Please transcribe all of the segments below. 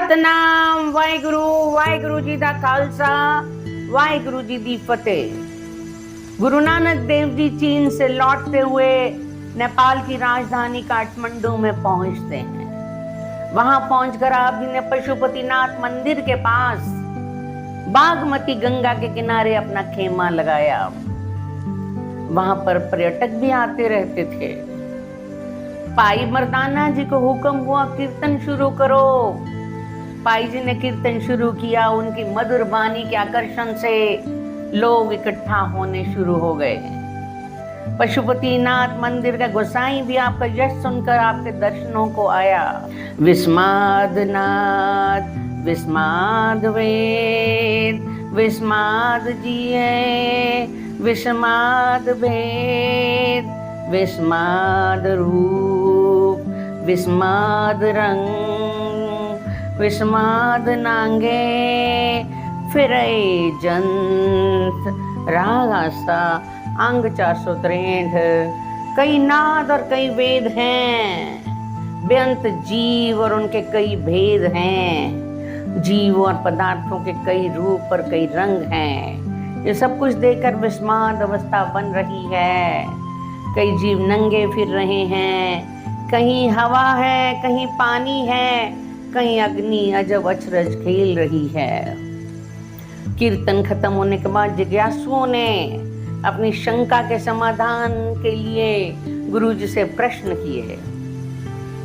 सतनाम वाहिगुरु जी दा खालसा वाहिगुरु जी दी फतेह। गुरु नानक देव जी चीन से लौटते हुए नेपाल की राजधानी काठमांडू में पहुंचते हैं। वहां पहुंचकर आप जी ने पशुपतिनाथ मंदिर के पास बागमती गंगा के किनारे अपना खेमा लगाया। वहां पर पर्यटक भी आते रहते थे। पाई मर्दाना जी को हुक्म हुआ, कीर्तन शुरू करो। पाई जी ने कीर्तन शुरू किया। उनकी मधुर वाणी के आकर्षण से लोग इकट्ठा होने शुरू हो गए। पशुपतिनाथ मंदिर का गोसाई भी आपका यश सुनकर आपके दर्शनों को आया। विस्मादनाथ विस्माद वेद विस्माद जिए विस्माद भेद विस्माद रूप विस्माद रंग विस्माद नांगे फिरे जंत रागास्ता अंग 463। कई नाद और कई वेद हैं। बेअंत जीव और उनके कई भेद हैं। जीव और पदार्थों के कई रूप और कई रंग हैं। ये सब कुछ देखकर विस्माद अवस्था बन रही है। कई जीव नंगे फिर रहे हैं। कहीं हवा है, कहीं पानी है, कहीं अग्नि अजब अचरज खेल रही है। कीर्तन खत्म होने के बाद जिज्ञासुओं ने अपनी शंका के समाधान के लिए गुरु जी से प्रश्न किए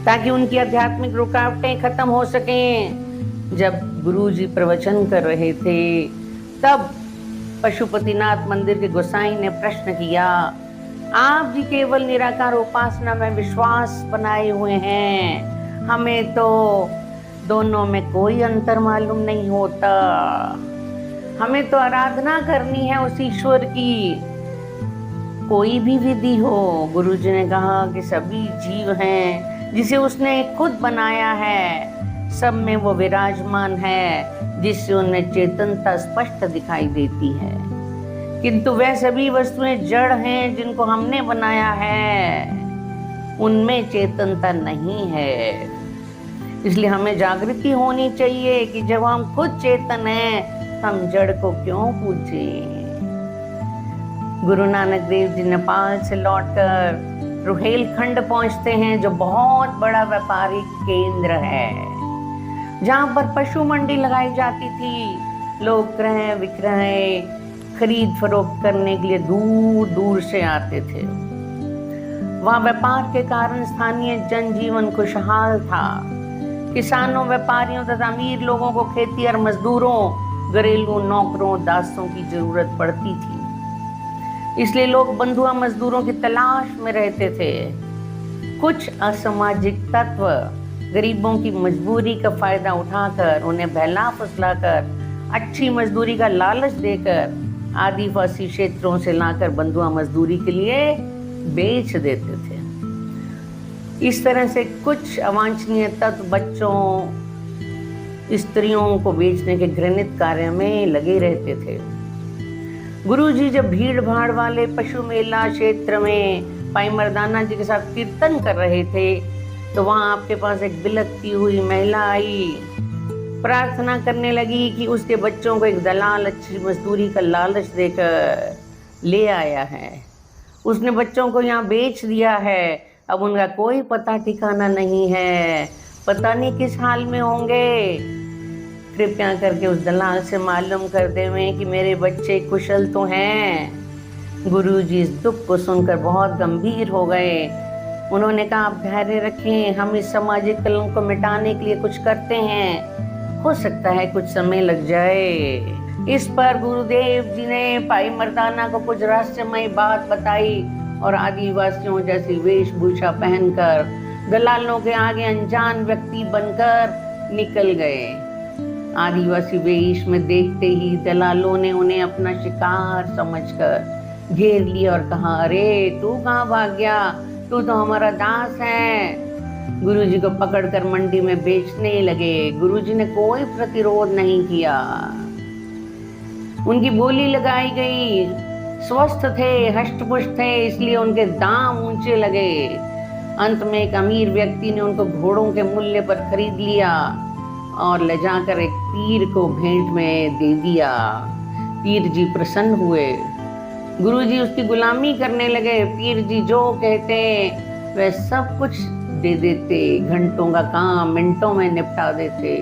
ताकि उनकी आध्यात्मिक रुकावटें खत्म हो सकें। जब गुरु जी प्रवचन कर रहे थे तब पशुपतिनाथ मंदिर के गोसाई ने प्रश्न किया, आप जी केवल निराकार उपासना में विश्वास बनाए हुए हैं, हमें तो दोनों में कोई अंतर मालूम नहीं होता। हमें तो आराधना करनी है उस ईश्वर की, कोई भी विधि हो। गुरु जी ने कहा कि सभी जीव हैं जिसे उसने खुद बनाया है, सब में वो विराजमान है जिससे उनमें चेतनता स्पष्ट दिखाई देती है। किंतु वह सभी वस्तुएं जड़ हैं जिनको हमने बनाया है, उनमें चेतनता नहीं है। इसलिए हमें जागृति होनी चाहिए कि जब हम खुद चेतन हैं हम जड़ को क्यों पूजें। गुरु नानक देव जी नेपाल से लौटकर रुहेलखंड पहुंचते हैं, जो बहुत बड़ा व्यापारिक केंद्र है, जहां पर पशु मंडी लगाई जाती थी। लोग क्रय विक्रय खरीद फरोख्त करने के लिए दूर दूर से आते थे। वहां व्यापार के कारण स्थानीय जनजीवन खुशहाल था। किसानों, व्यापारियों तथा अमीर लोगों को खेती और मजदूरों, घरेलू नौकरों, दासों की जरूरत पड़ती थी। इसलिए लोग बंधुआ मजदूरों की तलाश में रहते थे। कुछ असामाजिक तत्व गरीबों की मजबूरी का फायदा उठाकर उन्हें बहला फुसलाकर अच्छी मजदूरी का लालच देकर आदिवासी क्षेत्रों से लाकर बंधुआ मजदूरी के लिए बेच देते थे। इस तरह से कुछ अवांछनीय तत्व बच्चों, स्त्रियों को बेचने के घृणित कार्य में लगे रहते थे। गुरुजी जब भीड़ भाड़ वाले पशु मेला क्षेत्र में पाई मर्दाना जी के साथ कीर्तन कर रहे थे तो वहां आपके पास एक बिलखती हुई महिला आई। प्रार्थना करने लगी कि उसके बच्चों को एक दलाल अच्छी मजदूरी का लालच देकर ले आया है। उसने बच्चों को यहाँ बेच दिया है। अब उनका कोई पता ठिकाना नहीं है, पता नहीं किस हाल में होंगे। कृपया करके उस दलाल से मालूम कर देवें कि मेरे बच्चे कुशल तो हैं। गुरुजी इस दुख को सुनकर बहुत गंभीर हो गए। उन्होंने कहा, आप धैर्य रखें, हम इस सामाजिक कलंक को मिटाने के लिए कुछ करते हैं, हो सकता है कुछ समय लग जाए। इस पर गुरुदेव जी ने पाई मर्दाना को कुछ रहस्यमय बात बताई और आदिवासियों जैसी वेशभूषा पहनकर दलालों के आगे अनजान व्यक्ति बनकर निकल गए। आदिवासी वेश में देखते ही दलालों ने उन्हें अपना शिकार समझकर घेर लिया और कहा, अरे तू कहाँ भाग गया, तू तो हमारा दास है। गुरुजी को पकड़कर मंडी में बेचने लगे। गुरुजी ने कोई प्रतिरोध नहीं किया। उनकी बोली लगाई गई। स्वस्थ थे, हष्टपुष्ट थे, इसलिए उनके दाम ऊंचे लगे। अंत में एक अमीर व्यक्ति ने उनको घोड़ों के मूल्य पर खरीद लिया और ले जाकर एक पीर को भेंट में दे दिया। पीर जी प्रसन्न हुए, गुरुजी उसकी गुलामी करने लगे। पीर जी जो कहते वह सब कुछ दे देते, घंटों का काम मिनटों में निपटा देते।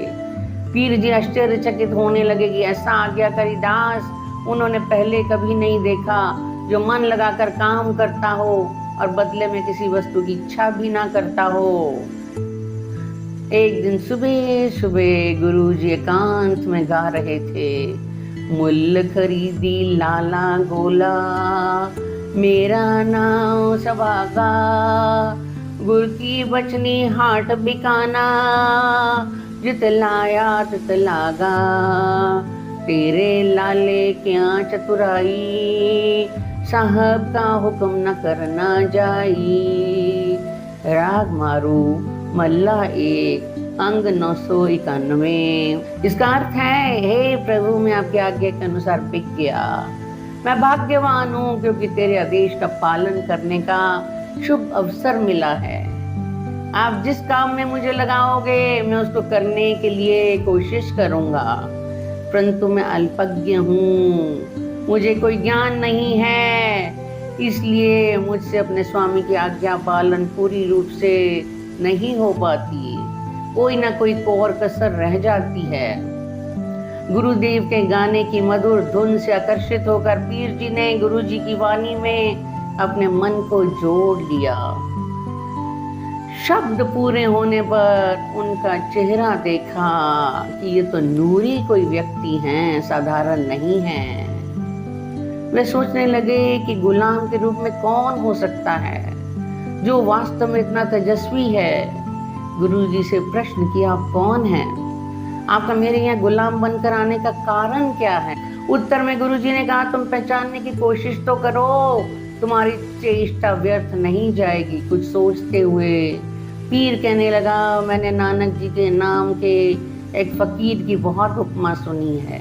पीर जी आश्चर्यचकित होने लगे कि ऐसा आज्ञाकारी दास उन्होंने पहले कभी नहीं देखा, जो मन लगाकर काम करता हो और बदले में किसी वस्तु की इच्छा भी ना करता हो। एक दिन सुबह सुबह गुरुजी एकांत में गा रहे थे, मुल्ल खरीदी लाला गोला, मेरा नाम सभागा, गुर की बचनी हाट बिकाना, जित लाया तित लागा, तेरे लाले क्या चतुराई, साहब का हुक्म न करना जाई। राग मारू मल्ला 1 अंग 991। इसका अर्थ है, हे प्रभु मैं आपकी आज्ञा के अनुसार बिक गया, मैं भाग्यवान हूँ क्योंकि तेरे आदेश का पालन करने का शुभ अवसर मिला है। आप जिस काम में मुझे लगाओगे मैं उसको करने के लिए कोशिश करूँगा, परंतु मैं अल्पज्ञ हूँ, मुझे कोई ज्ञान नहीं है, इसलिए मुझसे अपने स्वामी की आज्ञा पालन पूरी रूप से नहीं हो पाती, कोई ना कोई कोर कसर रह जाती है। गुरुदेव के गाने की मधुर धुन से आकर्षित होकर पीर जी ने गुरुजी की वाणी में अपने मन को जोड़ लिया। शब्द पूरे होने पर उनका चेहरा देखा कि ये तो नूरी कोई व्यक्ति हैं, साधारण नहीं हैं। वे सोचने लगे कि गुलाम के रूप में कौन हो सकता है जो वास्तव में इतना तेजस्वी है। गुरुजी से प्रश्न किया, आप कौन हैं? आपका मेरे यहाँ गुलाम बनकर आने का कारण क्या है? उत्तर में गुरुजी ने कहा, तुम पहचानने की कोशिश तो करो, तुम्हारी चेष्टा व्यर्थ नहीं जाएगी। कुछ सोचते हुए पीर कहने लगा, मैंने नानक जी के नाम के एक फकीर की बहुत उपमा सुनी है,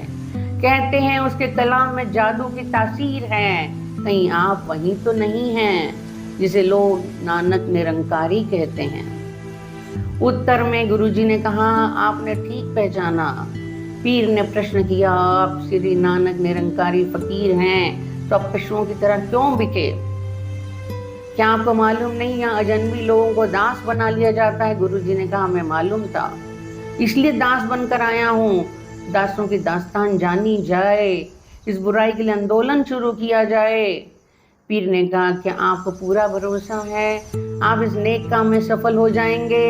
कहते हैं उसके कलाम में जादू की तासीर है, कहीं आप वही तो नहीं हैं जिसे लोग नानक निरंकारी कहते हैं। उत्तर में गुरुजी ने कहा, आपने ठीक पहचाना। पीर ने प्रश्न किया, आप श्री नानक निरंकारी फकीर हैं तो आप पशुओं की तरह क्यों बिके? क्या आपको मालूम नहीं यहाँ अजनबी लोगों को दास बना लिया जाता है? गुरुजी ने कहा, मैं मालूम था, इसलिए दास बनकर आया हूँ। दासों की दास्तान जानी जाए, इस बुराई के लिए आंदोलन शुरू किया जाए। पीर ने कहा, क्या आपको पूरा भरोसा है आप इस नेक काम में सफल हो जाएंगे?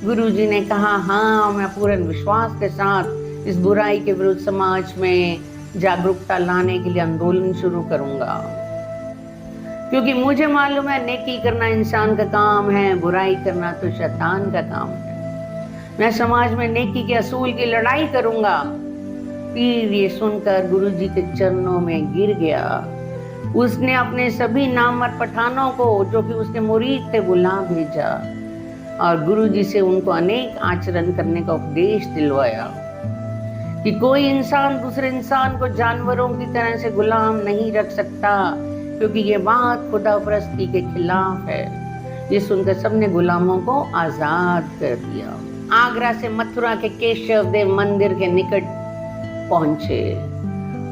गुरुजी ने कहा, हाँ, मैं पूर्ण विश्वास के साथ इस बुराई के विरुद्ध समाज में जागरूकता लाने के लिए आंदोलन शुरू करूंगा, क्योंकि मुझे मालूम है नेकी करना इंसान का काम है, बुराई करना तो शैतान का काम है। मैं समाज में नेकी के असूल की लड़ाई करूंगा। पीर ये सुनकर गुरुजी के चरणों में गिर गया। उसने अपने सभी नामवर पठानों को जो कि उसके मुरीद थे बुला भेजा और गुरुजी से उनको अनेक आचरण करने का उपदेश दिलवाया कि कोई इंसान दूसरे इंसान को जानवरों की तरह से गुलाम नहीं रख सकता, क्योंकि ये बात खुदापरस्ती के खिलाफ है। ये सुनकर सबने गुलामों को आजाद कर दिया। आगरा से मथुरा के केशव देव मंदिर के निकट पहुंचे।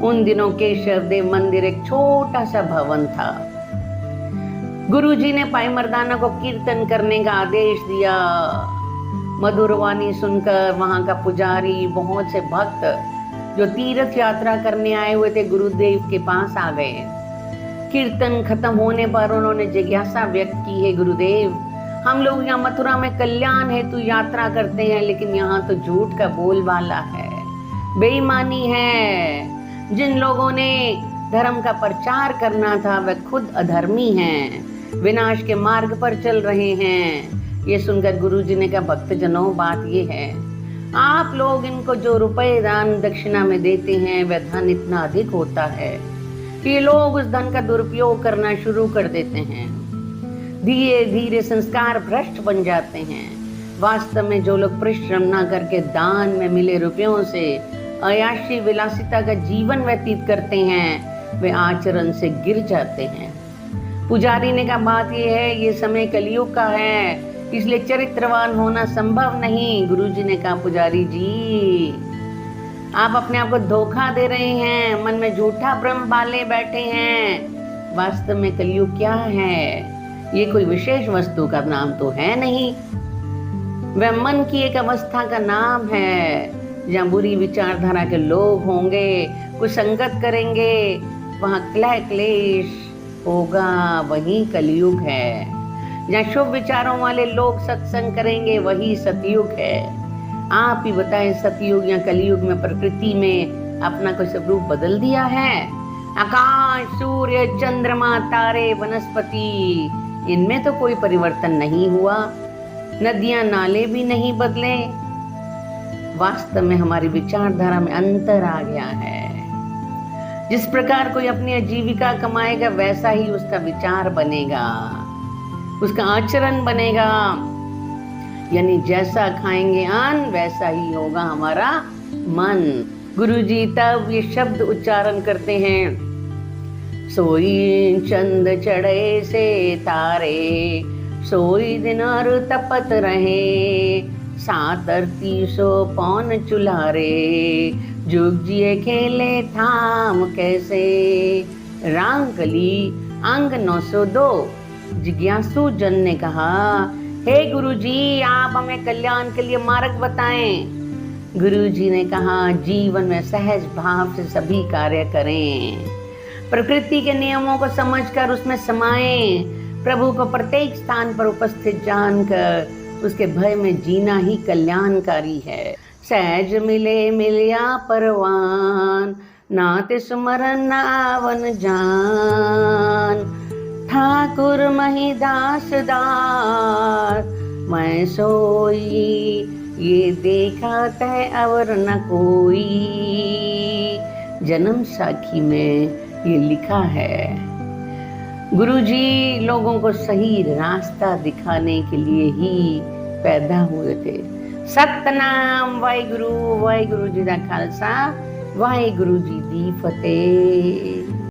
उन दिनों केशव देव मंदिर एक छोटा सा भवन था। गुरुजी ने पाई मर्दाना को कीर्तन करने का आदेश दिया। मधुर वाणी सुनकर वहां का पुजारी, बहुत से भक्त जो तीर्थ यात्रा करने आए हुए थे गुरुदेव के पास आ गए। कीर्तन खत्म होने पर उन्होंने जिज्ञासा व्यक्त की है, गुरुदेव, हम लोग यहाँ मथुरा में कल्याण हेतु यात्रा करते हैं, लेकिन यहाँ तो झूठ का बोलबाला है, बेईमानी है। जिन लोगों ने धर्म का प्रचार करना था वह खुद अधर्मी हैं, विनाश के मार्ग पर चल रहे हैं। ये सुनकर गुरुजी ने कहा, भक्तजनों, बात ये है, आप लोग इनको जो रुपए दान दक्षिणा में देते हैं वह धन इतना अधिक होता है कि ये लोग उस धन का दुरुपयोग करना शुरू कर देते हैं। धीरे धीरे संस्कार भ्रष्ट बन जाते हैं। वास्तव में जो लोग परिश्रम न करके दान में मिले रुपयों से अयाशी विलासिता का जीवन व्यतीत करते हैं, वे आचरण से गिर जाते हैं। पुजारी ने कहा, बात यह है, ये समय कलयुग का है, इसलिए चरित्रवान होना संभव नहीं। गुरुजी ने कहा, पुजारी जी आप अपने आप को धोखा दे रहे हैं, मन में झूठा भ्रम पाले बैठे हैं। वास्तव में कलयुग क्या है? ये कोई विशेष वस्तु का नाम तो है नहीं, वह मन की एक अवस्था का नाम है। जहाँ बुरी विचारधारा के लोग होंगे, कुछ संगत करेंगे, वहाँ क्लय क्लेश होगा, वही कलयुग है। जहाँ शुभ विचारों वाले लोग सत्संग करेंगे, वही सतयुग है। आप ही बताएं, सतयुग या कलयुग में प्रकृति में अपना कोई स्वरूप बदल दिया है? आकाश, सूर्य, चंद्रमा, तारे, वनस्पति, इनमें तो कोई परिवर्तन नहीं हुआ। नदियां, नाले भी नहीं बदले। वास्तव में हमारी विचारधारा में अंतर आ गया है। जिस प्रकार कोई अपनी आजीविका कमाएगा, वैसा ही उसका विचार बनेगा, उसका आचरण बनेगा। यानी जैसा खाएंगे अन्न, वैसा ही होगा हमारा मन। गुरुजी तब ये शब्द उच्चारण करते हैं, सोई चंद चढ़े से तारे, सोई दिन और तपत रहे, 738 पौन चुलारे, जुग जिए खेले थाम कैसे। रामकली अंग 902। जिज्ञासु जन ने कहा, हे गुरुजी आप हमें कल्याण के लिए मार्ग बताएं। गुरुजी ने कहा, जीवन में सहज भाव से सभी कार्य करें, प्रकृति के नियमों को समझकर उसमें समाएं, प्रभु को प्रत्येक स्थान पर उपस्थित जानकर उसके भय में जीना ही कल्याणकारी है। सहज मिले मिलिया परवान, नाते सुमरन न आवन जान, ठाकुर महिदास दास, मैं सोई ये देखा तय अवर न कोई। जन्म साखी में ये लिखा है। गुरुजी लोगों को सही रास्ता दिखाने के लिए ही पैदा हुए थे। सतनाम वाहिगुरु, वाहिगुरु जी दा खालसा, वाहिगुरु जी दी फतेह।